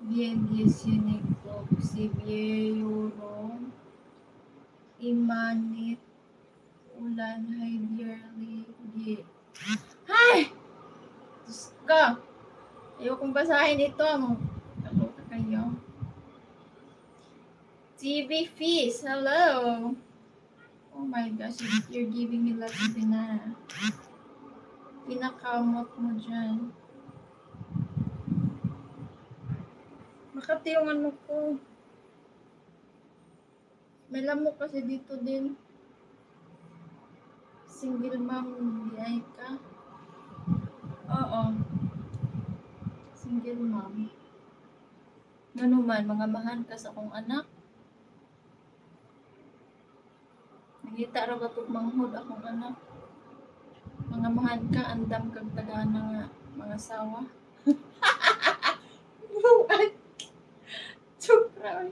Bien, 10 Unico, Sibiero, Imanit, Ulan, Hyderly, G. Hay! Diyos ka! Ayokong basahin ito. Kaloka kayo. TV Feast, hello! Oh my gosh, you're giving me lots of banana. Pinakamot mo dyan. Makati yung ano ko. May lamok kasi dito din. Single mom, di ka? Oo. Single mom. Nanuman, mga mahan ka sa akong anak. Nangita ra ba manghod akong anak. Mga mahan ka, andam kag tagana nga mga sawa. Chukra.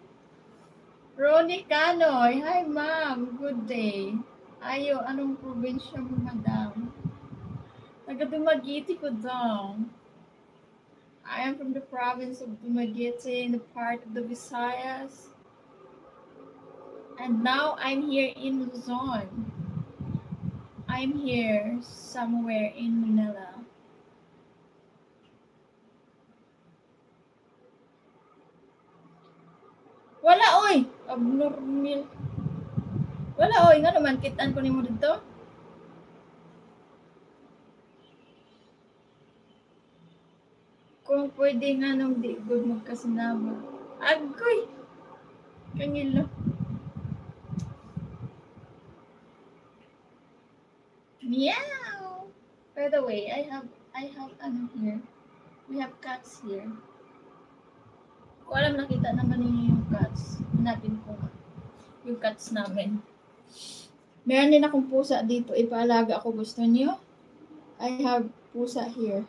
Ronnie Canoy, hi ma'am, good day. Ayo, anong probinsya mo, madam? Taga Dumaguete ko daw. I am from the province of Dumaguete in the part of the Visayas. And now I'm here in Luzon. I'm here somewhere in Manila. Wala oy, abnormal. Wala oy, nga naman kitaan ko nimo dito. Kung pwede nga nung di good magkasinama. Agoy. Kangilo. Meow. By the way, I have ano here. We have cats here. Kung alam nakita naman niyo yung cats. Hanapin ko nga. Yung cats namin. Meron din akong pusa dito. Ipaalaga ako. Gusto niyo? I have pusa here.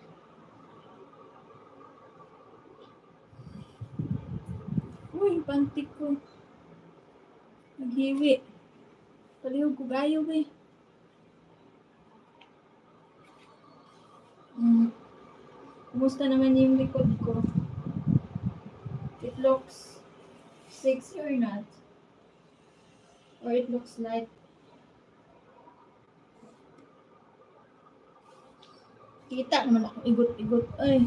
Uy, pantik ko. Naghiwi. Palihog ko gayo eh. Kumusta naman yung likod ko? It looks sexy or not? Or it looks like kita naman akong igot-igot. Ay.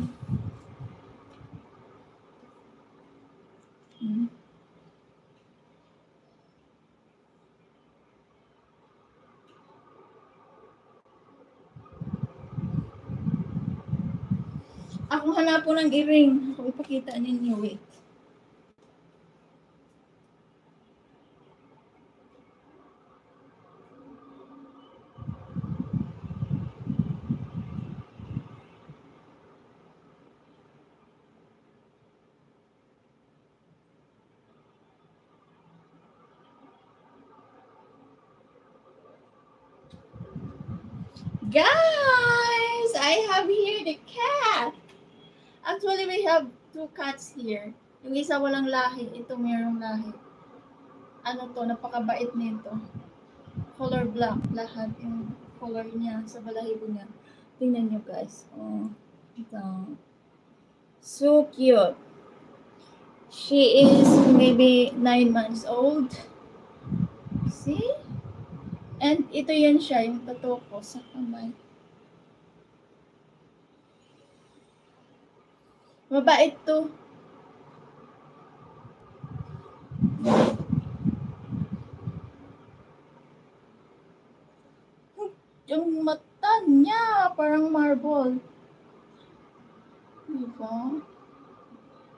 Akong hanapon ng earring. Ako ipakita ninyo. Wait. Guys, I have here the cat. Actually, we have 2 cats here. Yung isa walang lahi, ito mayroong lahi. Ano to, napakabait nito. Color black, lahat yung color niya sa balahibo niya. Tingnan nyo guys. Oh, ito. So cute. She is maybe 9 months old. See? And ito yan siya, yung tattoo ko sa kamay. Mabait to. Yung mata niya, parang marble. Diba?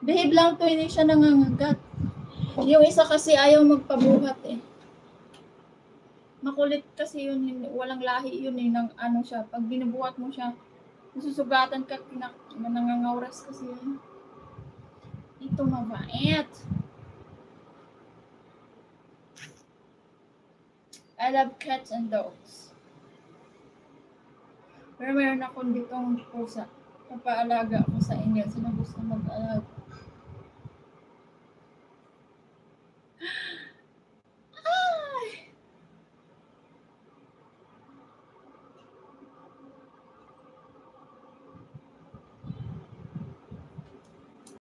Behave lang to, hindi siya nangangagat. Yung isa kasi ayaw magpabuhat eh. Makulit kasi yun, walang lahi yun eh, ng ano siya. Pag binubuhat mo siya, susugatan ka, nangangauras kasi yun. Ito mabait. I love cats and dogs. Pero meron akong ditong pusa. Papaalaga ako sa inyo. Sino gusto mag-alaga?